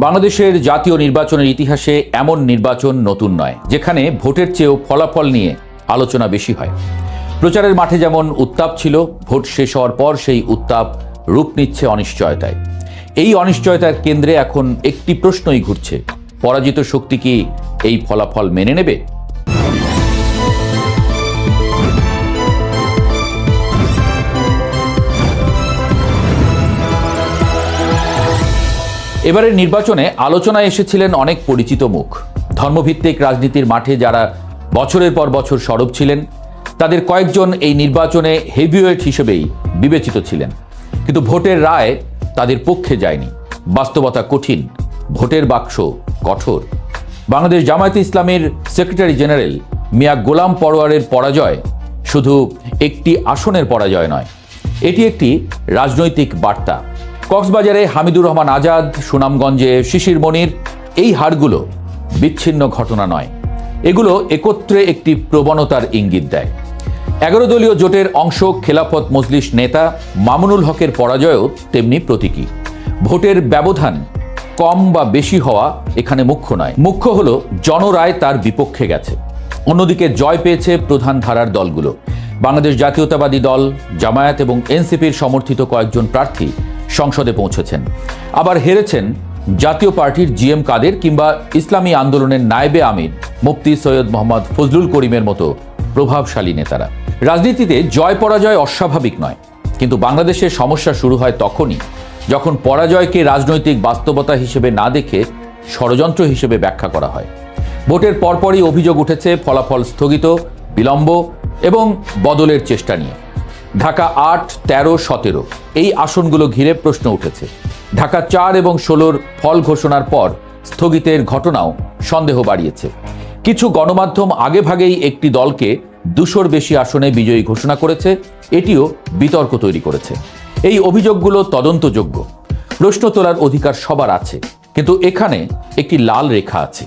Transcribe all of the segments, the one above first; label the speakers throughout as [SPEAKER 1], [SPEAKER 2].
[SPEAKER 1] বাংলাদেশের জাতীয় নির্বাচনের ইতিহাসে এমন নির্বাচন নতুন নয়, যেখানে ভোটের চেয়েও ফলাফল নিয়ে আলোচনা বেশি হয়। প্রচারের মাঠে যেমন উত্তাপ ছিল, ভোট শেষ হওয়ার পর সেই উত্তাপ রূপ নিচ্ছে অনিশ্চয়তায়। এই অনিশ্চয়তার কেন্দ্রে এখন একটি প্রশ্নই ঘুরছে: পরাজিত শক্তি কি এই ফলাফল মেনে নেবে? এবারের নির্বাচনে আলোচনায় এসেছিলেন অনেক পরিচিত মুখ। ধর্মভিত্তিক রাজনীতির মাঠে যারা বছরের পর বছর সরব ছিলেন, তাদের কয়েকজন এই নির্বাচনে হেভিওয়েট হিসেবেই বিবেচিত ছিলেন। কিন্তু ভোটের রায় তাদের পক্ষে যায়নি। বাস্তবতা কঠিন, ভোটের বাক্স কঠোর। বাংলাদেশ জামায়াতে ইসলামীর সেক্রেটারি জেনারেল মিয়া গোলাম পরোয়ারের পরাজয় শুধু একটি আসনের পরাজয় নয়, এটি একটি রাজনৈতিক বার্তা। কক্সবাজারে হামিদুর রহমান আজাদ, সুনামগঞ্জে শিশির মনির, এই হারগুলো বিচ্ছিন্ন ঘটনা নয়, এগুলো একত্রে একটি প্রবণতার ইঙ্গিত দেয়। 11 দলীয় জোটের অংশ খেলাফত মজলিস নেতা মামুনুল হকের পরাজয়ও তেমনি প্রতীকী। ভোটের ব্যবধান কম বা বেশি হওয়া এখানে মুখ্য নয়, মুখ্য হলো জনরায় তার বিপক্ষে গেছে। অন্যদিকে জয় পেয়েছে প্রধান ধারার দলগুলো। বাংলাদেশ জাতীয়তাবাদী দল, জামায়াত এবং এনসিপির সমর্থিত কয়েকজন প্রার্থী সংসদে পৌঁছেছেন। আবার হেরেছেন জাতীয় পার্টির জিএম কাদের কিংবা ইসলামী আন্দোলনের নায়েবে আমির মুফতি সৈয়দ মোহাম্মদ ফজলুল করিমের মতো প্রভাবশালী নেতারা। রাজনীতিতে জয় পরাজয় অস্বাভাবিক নয়, কিন্তু বাংলাদেশের সমস্যা শুরু হয় তখনই যখন পরাজয়কে রাজনৈতিক বাস্তবতা হিসেবে না দেখে ষড়যন্ত্র হিসেবে ব্যাখ্যা করা হয়। ভোটের পরপরই অভিযোগ উঠেছে ফলাফল স্থগিত, বিলম্ব এবং বদলের চেষ্টা নিয়ে। ঢাকা 8, 13, 17 এই আসনগুলো ঘিরে প্রশ্ন উঠেছে। ঢাকা 4 এবং 16 ফল ঘোষণার পর স্থগিতের ঘটনাও সন্দেহ বাড়িয়েছে। কিছু গণমাধ্যম আগেভাগেই একটি দলকে 200-র বেশি আসনে বিজয়ী ঘোষণা করেছে, এটিও বিতর্ক তৈরি করেছে। এই অভিযোগগুলো তদন্তযোগ্য, প্রশ্ন তোলার অধিকার সবার আছে, কিন্তু এখানে একটি লাল রেখা আছে।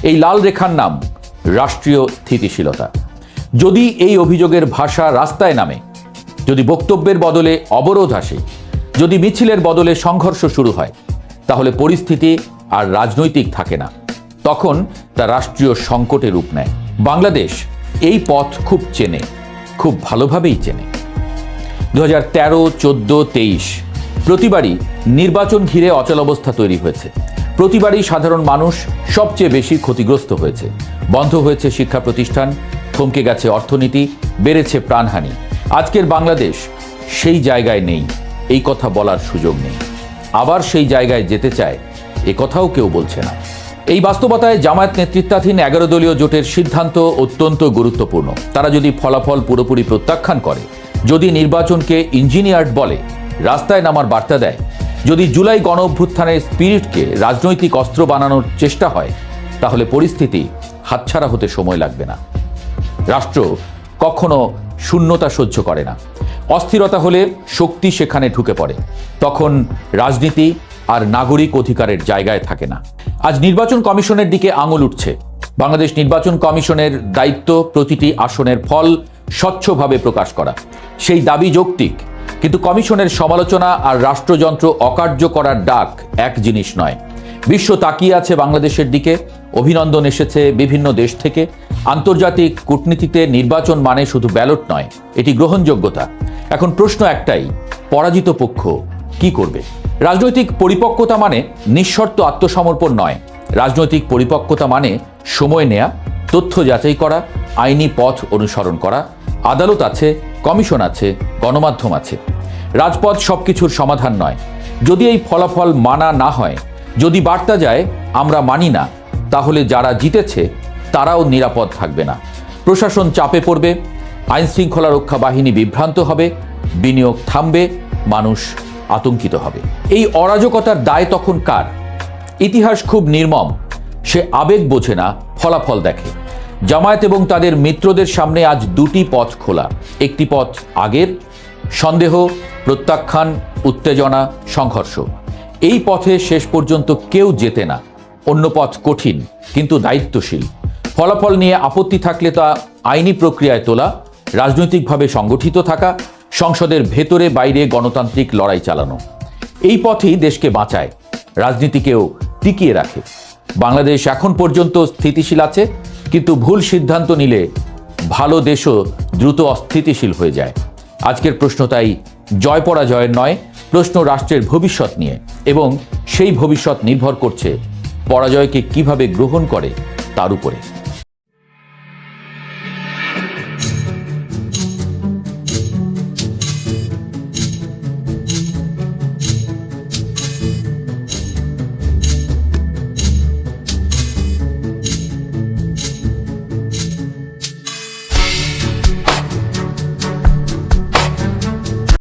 [SPEAKER 1] এই লাল রেখার নাম রাষ্ট্রীয় স্থিতিশীলতা। যদি এই অভিযোগের ভাষা রাস্তায় নামে, যদি বক্তব্যের বদলে অবরোধ আসে, যদি মিছিলের বদলে সংঘর্ষ শুরু হয়, তাহলে পরিস্থিতি আর রাজনৈতিক থাকে না, তখন তা রাষ্ট্রীয় সংকটে রূপ নেয়। বাংলাদেশ এই পথ খুব চেনে, খুব ভালোভাবেই চেনে। 2013, 14, 23 প্রতিবারই নির্বাচন ঘিরে অচলাবস্থা তৈরি হয়েছে। প্রতিবারই সাধারণ মানুষ সবচেয়ে বেশি ক্ষতিগ্রস্ত হয়েছে। বন্ধ হয়েছে শিক্ষা প্রতিষ্ঠান, থমকে গেছে অর্থনীতি, বেড়েছে প্রাণহানি। আজকের বাংলাদেশ সেই জায়গায় নেই, এই কথা বলার সুযোগ নেই। আবার সেই জায়গায় যেতে চায়, এ কথাও কেউ বলছে না। এই বাস্তবতায় জামায়াত নেতৃত্বাধীন 11 দলীয় জোটের সিদ্ধান্ত অত্যন্ত গুরুত্বপূর্ণ। তারা যদি ফলাফল পুরোপুরি প্রত্যাখ্যান করে, যদি নির্বাচনকে ইঞ্জিনিয়ার্ড বলে, রাস্তায় নামার বার্তা দেয়, যদি জুলাই গণ অভ্যুত্থানের স্পিরিটকে রাজনৈতিক অস্ত্র বানানোর চেষ্টা হয়, তাহলে পরিস্থিতি হাতছাড়া হতে সময় লাগবে না। রাষ্ট্র কখনো শূন্যতা সহ্য করে না। অস্থিরতা হলে শক্তি সেখানে ঢুকে পড়ে, তখন রাজনীতি আর নাগরিক অধিকারের জায়গায় থাকে না। আজ নির্বাচন কমিশনের দিকে আঙুল উঠছে। বাংলাদেশ নির্বাচন কমিশনের দায়িত্ব প্রতিটি আসনের ফল স্বচ্ছভাবে প্রকাশ করা। সেই দাবি যৌক্তিক, কিন্তু কমিশনের সমালোচনা আর রাষ্ট্রযন্ত্র অকার্য করার ডাক এক জিনিস নয়। বিশ্ব তাকিয়ে আছে বাংলাদেশের দিকে, অভিনন্দন এসেছে বিভিন্ন দেশ থেকে। আন্তর্জাতিক কূটনীতিতে নির্বাচন মানে শুধু ব্যালট নয়, এটি গ্রহণযোগ্যতা। এখন প্রশ্ন একটাই: পরাজিত পক্ষ কি করবে? রাজনৈতিক পরিপক্কতা মানে নিঃশর্ত আত্মসমর্পণ নয়। রাজনৈতিক পরিপক্কতা মানে সময় নেয়া, তথ্য যাচাই করা, আইনি পথ অনুসরণ করা। আদালত আছে, কমিশন আছে, গণমাধ্যম আছে। রাজপথ সবকিছুর সমাধান নয়। যদি এই ফলাফল মানা না হয়, যদি বার্তা যায় আমরা মানি না, তাহলে যারা জিতেছে তারাও নিরাপদ থাকবে না। প্রশাসন চাপে পড়বে, আইন শৃঙ্খলা রক্ষা বাহিনী বিভ্রান্ত হবে, বিনিয়োগ থামবে, মানুষ আতঙ্কিত হবে। এই অরাজকতার দায় তখন কার? ইতিহাস খুব নির্মম। সে আবেগ বোঝে না, ফলাফল দেখে। জামায়াত এবং তাদের মিত্রদের সামনে আজ দুটি পথ খোলা। একটি পথ আগের, সন্দেহ, প্রত্যাখ্যান, উত্তেজনা, সংঘর্ষ। এই পথে শেষ পর্যন্ত কেউ যেতে না। অন্য পথ কঠিন কিন্তু দায়িত্বশীল। ফলাফল নিয়ে আপত্তি থাকলে তা আইনি প্রক্রিয়ায় তোলা, রাজনৈতিকভাবে সংগঠিত থাকা, সংসদের ভেতরে বাইরে গণতান্ত্রিক লড়াই চালানো। এই পথেই দেশকে বাঁচায়, রাজনীতিকেও টিকিয়ে রাখে। বাংলাদেশ এখন পর্যন্ত স্থিতিশীল আছে, কিন্তু ভুল সিদ্ধান্ত নিলে ভালো দেশও দ্রুত অস্থিতিশীল হয়ে যায়। আজকের প্রশ্ন তাই জয় পরাজয়ের নয়, প্রশ্ন রাষ্ট্রের ভবিষ্যৎ নিয়ে, এবং সেই ভবিষ্যৎ নির্ভর করছে পরাজয়কে কিভাবে গ্রহণ করে তার উপরে।